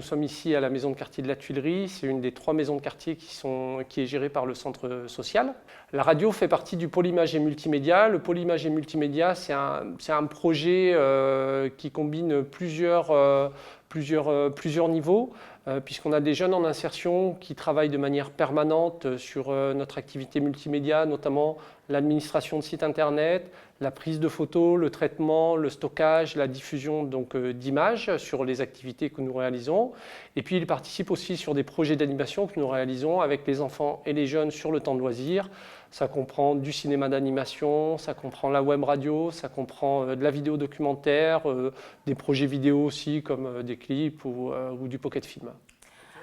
sommes ici à la maison de quartier de la Tuilerie. C'est une des 3 maisons de quartier qui est gérée par le centre social. La radio fait partie du pôle image et multimédia. Le pôle image et multimédia, c'est un projet qui combine plusieurs niveaux, puisqu'on a des jeunes en insertion qui travaillent de manière permanente sur notre activité multimédia, notamment l'administration de sites internet, la prise de photos, le traitement, le stockage, la diffusion d'images sur les activités que nous réalisons. Et puis ils participent aussi sur des projets d'animation que nous réalisons avec les enfants et les jeunes sur le temps de loisirs. Ça comprend du cinéma d'animation, ça comprend la web radio, ça comprend de la vidéo documentaire, des projets vidéo aussi comme des clips ou du pocket film.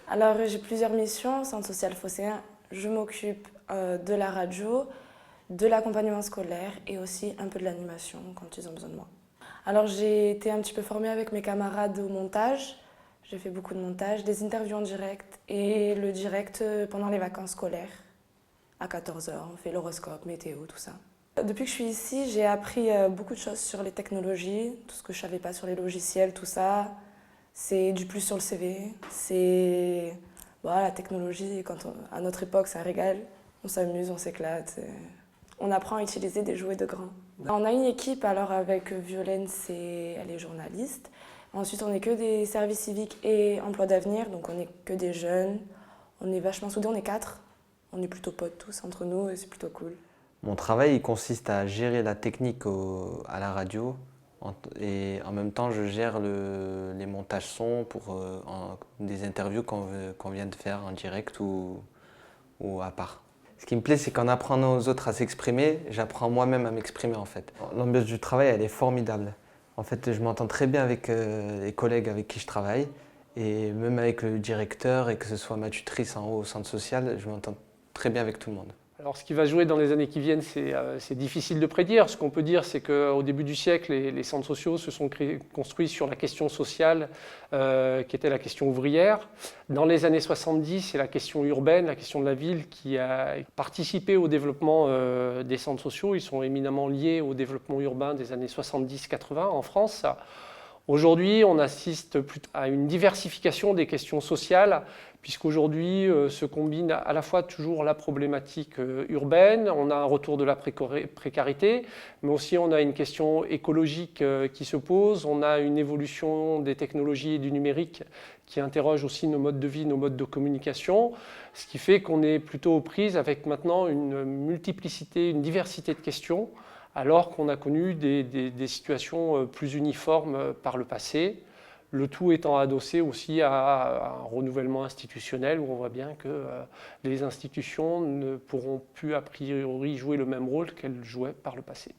Alors j'ai plusieurs missions au Centre social phocéen. Je m'occupe de la radio, de l'accompagnement scolaire et aussi un peu de l'animation quand ils ont besoin de moi. Alors j'ai été un petit peu formée avec mes camarades au montage. J'ai fait beaucoup de montage, des interviews en direct et le direct pendant les vacances scolaires. À 14h, on fait l'horoscope, météo, tout ça. Depuis que je suis ici, j'ai appris beaucoup de choses sur les technologies, tout ce que je ne savais pas sur les logiciels, tout ça. C'est du plus sur le CV. C'est la technologie, à notre époque, ça régale. On s'amuse, on s'éclate. On apprend à utiliser des jouets de grands. On a une équipe, alors avec Violaine, elle est journaliste. Ensuite, on n'est que des services civiques et emploi d'avenir, donc on n'est que des jeunes. On est vachement soudés, on est 4. On est plutôt potes tous entre nous et c'est plutôt cool. Mon travail il consiste à gérer la technique à la radio et en même temps je gère les montages son pour des interviews qu'on vient de faire en direct ou à part. Ce qui me plaît, c'est qu'en apprenant aux autres à s'exprimer, j'apprends moi-même à m'exprimer en fait. L'ambiance du travail, elle est formidable. En fait, je m'entends très bien avec les collègues avec qui je travaille et même avec le directeur et que ce soit ma tutrice en haut au centre social, je m'entends très bien avec tout le monde. Alors ce qui va jouer dans les années qui viennent, c'est difficile de prédire. Ce qu'on peut dire, c'est qu'au début du siècle, les centres sociaux se sont construits sur la question sociale, qui était la question ouvrière. Dans les années 70, c'est la question urbaine, la question de la ville, qui a participé au développement des centres sociaux. Ils sont éminemment liés au développement urbain des années 70-80 en France. Aujourd'hui, on assiste plutôt à une diversification des questions sociales, puisqu'aujourd'hui se combine à la fois toujours la problématique urbaine, on a un retour de la précarité, mais aussi on a une question écologique qui se pose, on a une évolution des technologies et du numérique qui interroge aussi nos modes de vie, nos modes de communication, ce qui fait qu'on est plutôt aux prises avec maintenant une multiplicité, une diversité de questions, alors qu'on a connu des situations plus uniformes par le passé, le tout étant adossé aussi à un renouvellement institutionnel où on voit bien que les institutions ne pourront plus a priori jouer le même rôle qu'elles jouaient par le passé.